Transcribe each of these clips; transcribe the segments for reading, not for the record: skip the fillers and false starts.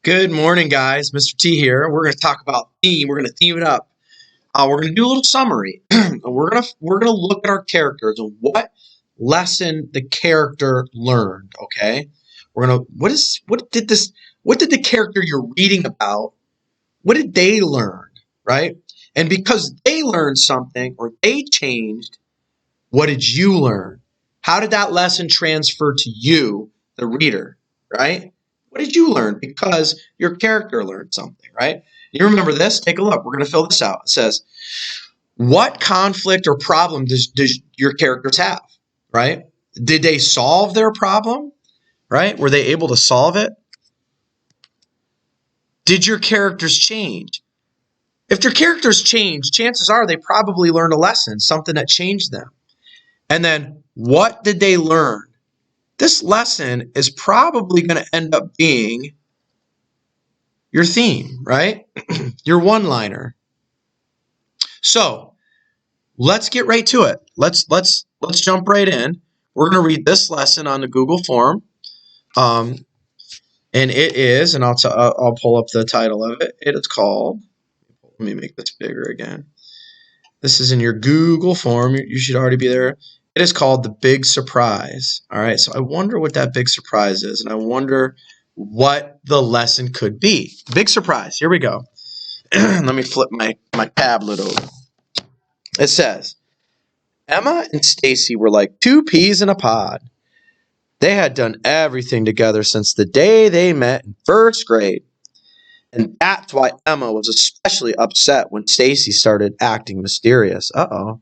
Good morning, guys. Mr. T here. We're going to talk about theme. We're going to theme it up. We're going to do a little summary. And we're gonna look at our characters and what lesson the character learned. Okay. What did the character you're reading about? What did they learn? Right. And because they learned something or they changed, what did you learn? How did that lesson transfer to you, the reader? Right. What did you learn? Because your character learned something, right? You remember this? Take a look. We're going to fill this out. It says, what conflict or problem does your characters have, right? Did they solve their problem, right? Were they able to solve it? Did your characters change? If their characters change, chances are they probably learned a lesson, something that changed them. And then what did they learn? This lesson is probably going to end up being your theme, right? Your one-liner. So let's get right to it. Let's jump right in. We're going to read this lesson on the Google form, and it is, and I'll pull up the title of it. It is called. Let me make this bigger again. This is in your Google form. You should already be there. It is called The Big Surprise. All right, so I wonder what that big surprise is, and I wonder what the lesson could be. Big surprise. Here we go. Let me flip my tablet over. It says, Emma and Stacy were like two peas in a pod. They had done everything together since the day they met in first grade. And that's why Emma was especially upset when Stacy started acting mysterious. Uh-oh.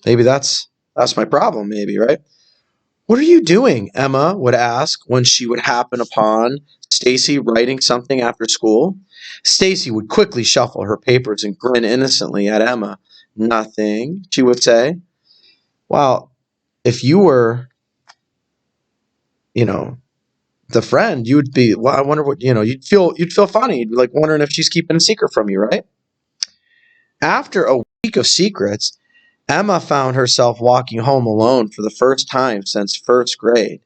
Maybe that's my problem, maybe, right? What are you doing? Emma would ask when she would happen upon Stacy writing something after school. Stacy would quickly shuffle her papers and grin innocently at Emma. Nothing, she would say. Well, if you were, the friend, you would be, well, I wonder what, you'd feel funny. You'd be like wondering if she's keeping a secret from you, right? After a week of secrets, Emma found herself walking home alone for the first time since first grade.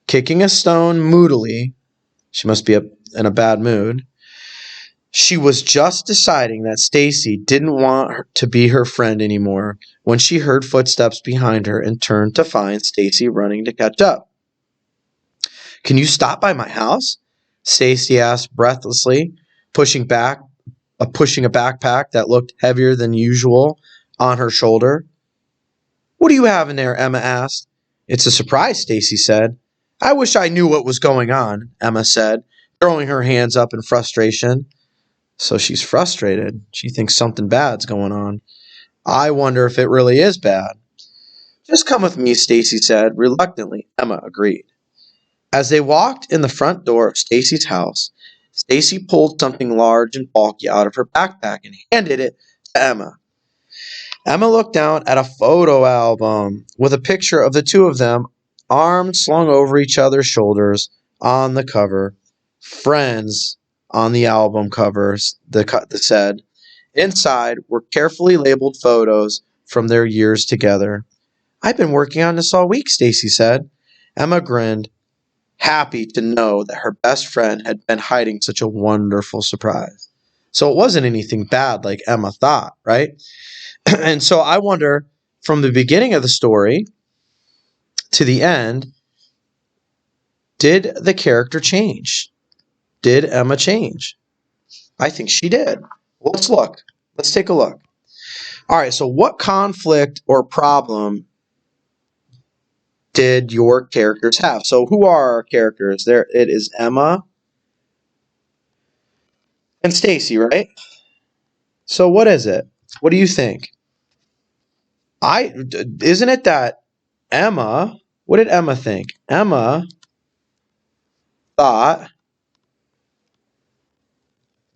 Kicking a stone moodily, she must be in a bad mood. She was just deciding that Stacy didn't want her to be her friend anymore when she heard footsteps behind her and turned to find Stacy running to catch up. Can you stop by my house? Stacy asked breathlessly, pushing a backpack that looked heavier than usual on her shoulder. What do you have in there? Emma asked. It's a surprise, Stacy said. I wish I knew what was going on, Emma said, throwing her hands up in frustration. So she's frustrated. She thinks something bad's going on. I wonder if it really is bad. Just come with me, Stacy said. Reluctantly, Emma agreed. As they walked in the front door of Stacy's house, Stacy pulled something large and bulky out of her backpack and handed it to Emma. Emma looked down at a photo album with a picture of the two of them, arms slung over each other's shoulders on the cover. Friends on the album covers, the said. Inside were carefully labeled photos from their years together. I've been working on this all week, Stacy said. Emma grinned, happy to know that her best friend had been hiding such a wonderful surprise. So it wasn't anything bad like Emma thought, right? And so I wonder, from the beginning of the story to the end, did the character change? Did Emma change? I think she did. Let's look. Let's take a look. All right, so what conflict or problem did your characters have? So who are our characters? There it is, Emma and Stacy, right? So what is it? What do you think? Isn't it that Emma, what did Emma think? Emma thought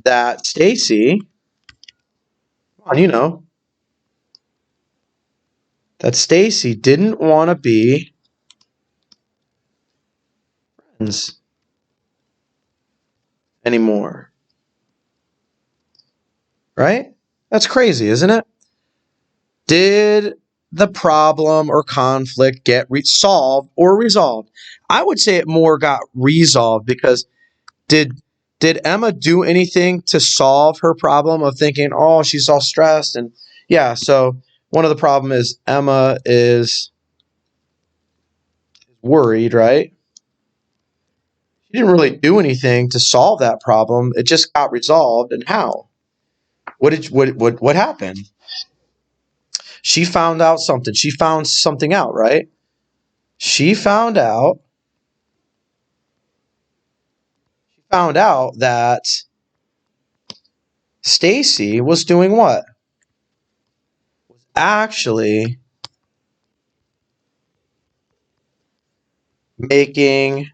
that Stacy, that Stacy didn't want to be friends anymore. Right? That's crazy, isn't it? Did the problem or conflict get solved or resolved? I would say it more got resolved because Did Emma do anything to solve her problem of thinking, oh, she's all stressed? And yeah, so one of the problem is Emma is worried, right? She didn't really do anything to solve that problem. It just got resolved. And how? What happened? She found out something. She found something out, right? She found out that Stacy was doing what? Was actually making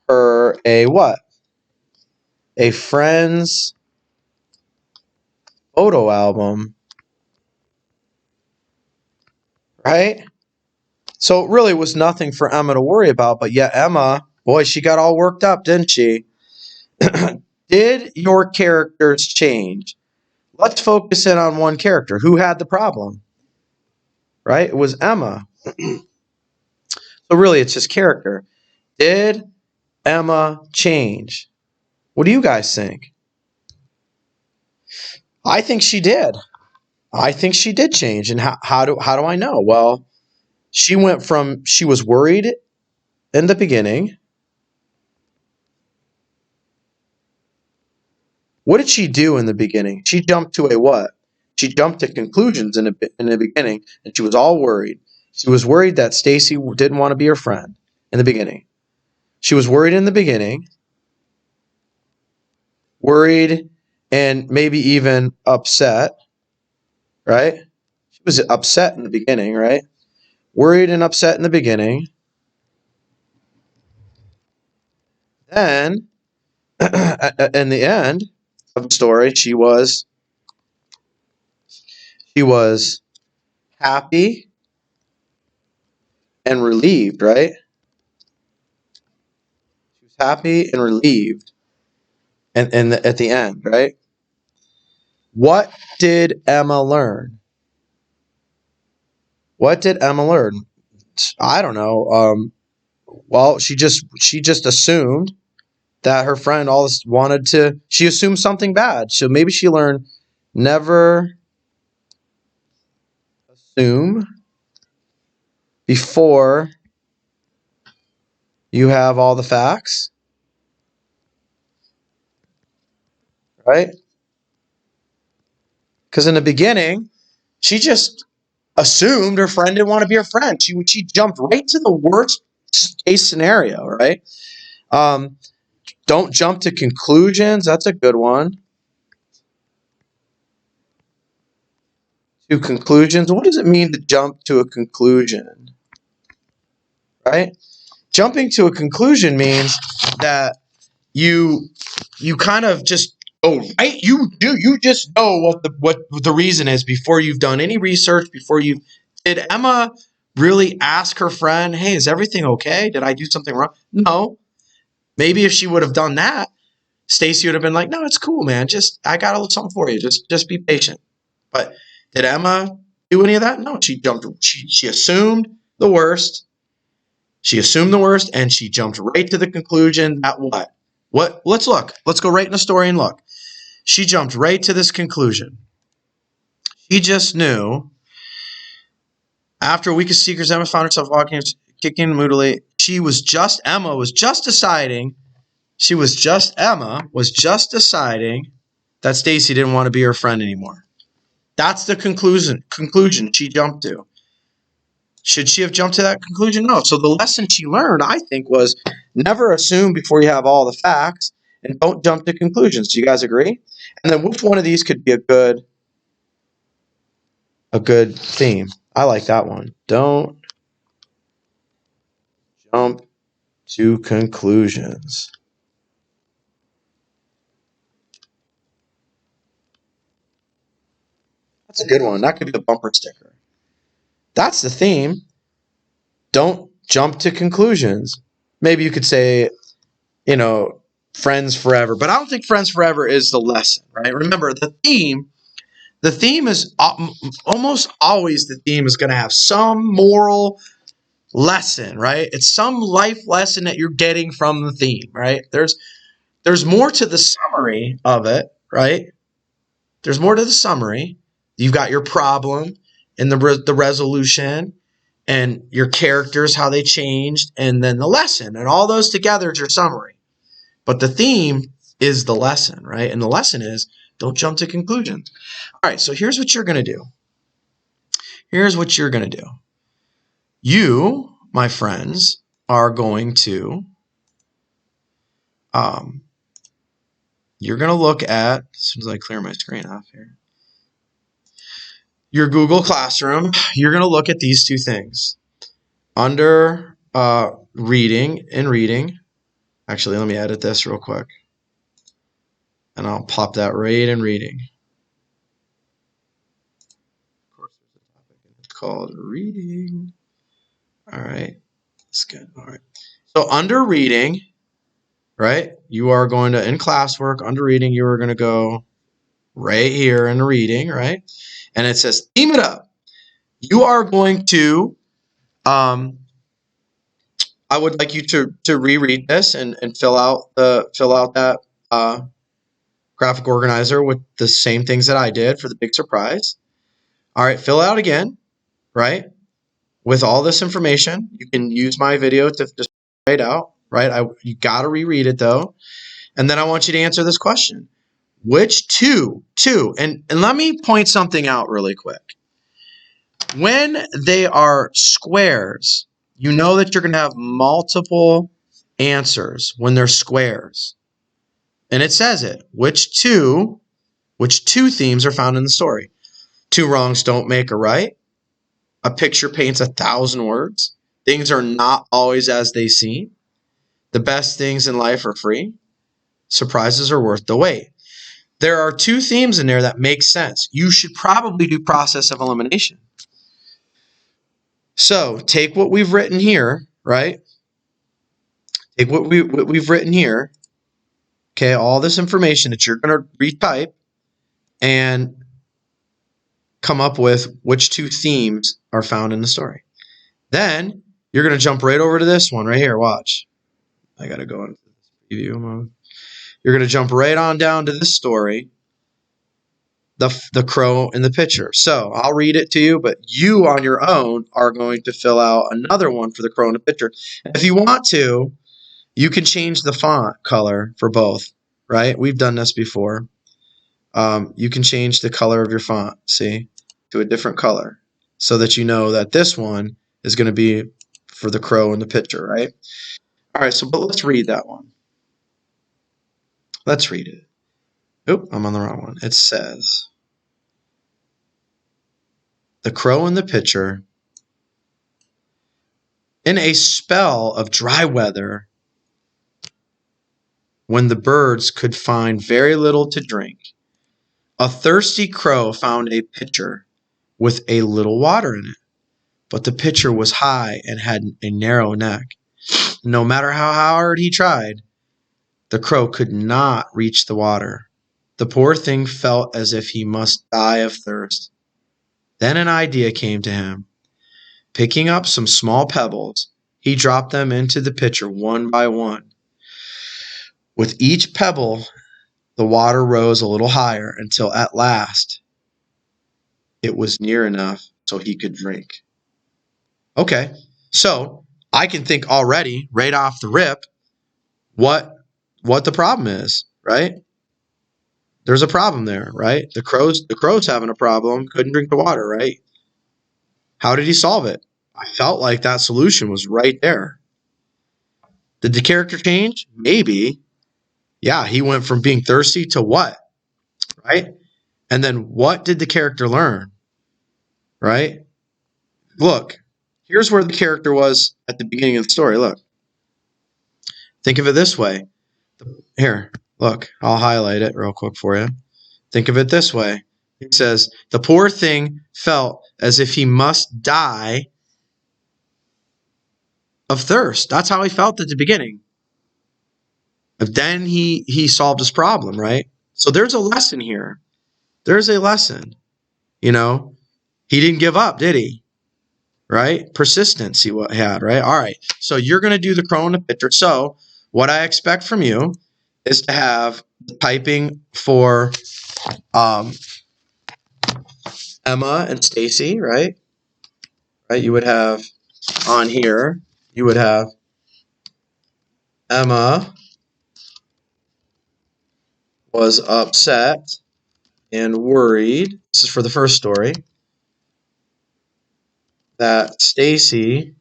her a what? A friend's photo album, right? So it really was nothing for Emma to worry about, but yet Emma, boy, she got all worked up, didn't she? Did your characters change? Let's focus in on one character. Who had the problem? Right? It was Emma. So really, it's just character. Did Emma change? What do you guys think? I think she did. I think she did change. And how do I know? Well, she went from she was worried in the beginning. What did she do in the beginning? She jumped to a what? She jumped to conclusions in the beginning, and she was all worried. She was worried that Stacy didn't want to be her friend in the beginning. She was worried in the beginning, worried and maybe even upset, right? She was upset in the beginning, right? Worried and upset in the beginning. Then, in the end of the story, she was happy and relieved, right? She was happy and relieved, and at the end, right? What did Emma learn? What did Emma learn? I don't know. Well, she just assumed that her friend always wanted to. She assumed something bad, so maybe she learned never assume before you have all the facts, right? Because in the beginning, she just assumed her friend didn't want to be her friend. She jumped right to the worst case scenario, right? Don't jump to conclusions. That's a good one. To conclusions. What does it mean to jump to a conclusion? Right? Jumping to a conclusion means that you kind of just right. You just know what the reason is before you've done any research. Did Emma really ask her friend, "Hey, is everything okay? Did I do something wrong?" No. Maybe if she would have done that, Stacy would have been like, "No, it's cool, man. Just I got a little something for you. Just be patient." But did Emma do any of that? No. She jumped. She assumed the worst. She assumed the worst, and she jumped right to the conclusion that what? What? Let's look. Let's go right in the story and look. She jumped right to this conclusion. She just knew. After a week of secrets, Emma found herself walking, kicking moodily. Emma was just deciding that Stacy didn't want to be her friend anymore. That's the conclusion she jumped to. Should she have jumped to that conclusion? No. So the lesson she learned, I think, was never assume before you have all the facts, and don't jump to conclusions. Do you guys agree? And then which one of these could be a good theme? I like that one. Don't jump to conclusions. That's a good one. That could be the bumper sticker. That's the theme. Don't jump to conclusions. Maybe you could say, friends forever. But I don't think friends forever is the lesson, right? Remember, the theme is almost always the theme is going to have some moral lesson, right? It's some life lesson that you're getting from the theme, right? There's more to the summary of it, right? There's more to the summary. You've got your problem and the resolution and your characters, how they changed, and then the lesson. And all those together is your summary. But the theme is the lesson, right? And the lesson is don't jump to conclusions. All right, so here's what you're going to do. Here's what you're going to do. You, my friends, are going to you're going to look at, as soon as I clear my screen off here, your Google Classroom. You're going to look at these two things. Under reading and reading, actually, let me edit this real quick. And I'll pop that right in reading. Of course, there's a topic and it's called reading. All right, that's good. All right. So under reading, right, you are going to, in classwork, under reading, you are going to go right here in reading, right? And it says, theme it up. You are going to, I would like you to reread this and fill out that graphic organizer with the same things that I did for the big surprise. All right, fill out again, right? With all this information, you can use my video to just write out, right? You got to reread it though. And then I want you to answer this question. Which two, and let me point something out really quick. When they are squares, you know that you're going to have multiple answers when they're squares. And it says it. Which two themes are found in the story? Two wrongs don't make a right. A picture paints 1,000 words. Things are not always as they seem. The best things in life are free. Surprises are worth the wait. There are two themes in there that make sense. You should probably do process of elimination. So take what we've written here, right? Take what we've written here. Okay, all this information that you're going to retype and come up with which two themes are found in the story. Then you're going to jump right over to this one right here. Watch. I got to go into this preview mode. You're going to jump right on down to this story, the crow in the picture. So I'll read it to you, but you on your own are going to fill out another one for the crow in the picture. And if you want to, you can change the font color for both, right? We've done this before. You can change the color of your font, see, to a different color so that you know that this one is going to be for the crow in the picture, right? All right, but let's read that one. Let's read it. Oop, I'm on the wrong one. It says, the crow in the picture, in a spell of dry weather, when the birds could find very little to drink, a thirsty crow found a pitcher with a little water in it. But the pitcher was high and had a narrow neck. No matter how hard he tried, the crow could not reach the water. The poor thing felt as if he must die of thirst. Then an idea came to him. Picking up some small pebbles, he dropped them into the pitcher one by one. With each pebble, the water rose a little higher until at last it was near enough so he could drink. Okay, so I can think already, right off the rip, what the problem is, right? There's a problem there, right? The crow's having a problem, couldn't drink the water, right? How did he solve it? I felt like that solution was right there. Did the character change? Maybe. Yeah, he went from being thirsty to what? Right? And then what did the character learn? Right? Look, here's where the character was at the beginning of the story. Look. Think of it this way. Here, look, I'll highlight it real quick for you. Think of it this way. It says, the poor thing felt as if he must die of thirst. That's how he felt at the beginning. But then he solved his problem, right? So there's a lesson here. There's a lesson. You know, he didn't give up, did he? right? Persistence he had, right? All right. So you're going to do the crow and the pitcher. So what I expect from you is to have typing for Emma and Stacy, right? Right. You would have on here, you would have Emma was upset and worried. This is for the first story. That Stacy,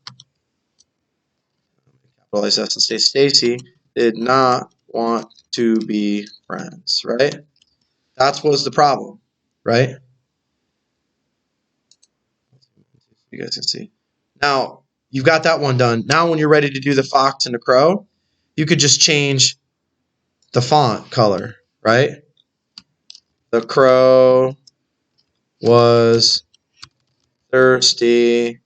capitalize S and Stacy did not want to be friends, right? That was the problem, right? You guys can see. Now, you've got that one done. Now, when you're ready to do the fox and the crow, you could just change the font color, right? The crow was thirsty.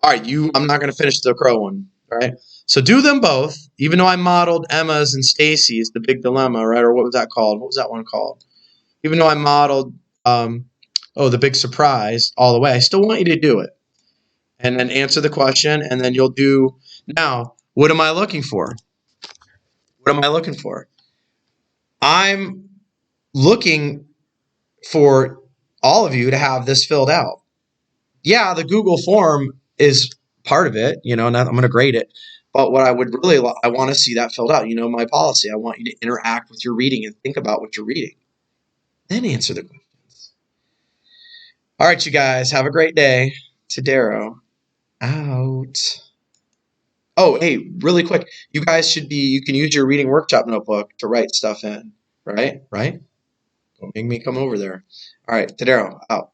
All right, I'm not going to finish the crow one, all right? So do them both, even though I modeled Emma's and Stacy's, the big dilemma, right? Or what was that called? What was that one called? Even though I modeled, the big surprise all the way, I still want you to do it. And then answer the question, and then you'll do, now, what am I looking for? What am I looking for? I'm looking for all of you to have this filled out. Yeah, the Google form is part of it, and I'm going to grade it. But what I would really I want to see that filled out. My policy. I want you to interact with your reading and think about what you're reading. Then answer the questions. All right, you guys, have a great day. Tadero out. Oh, hey, really quick. You guys you can use your reading workshop notebook to write stuff in, right? Right? Don't make me come over there. All right, Tadero out.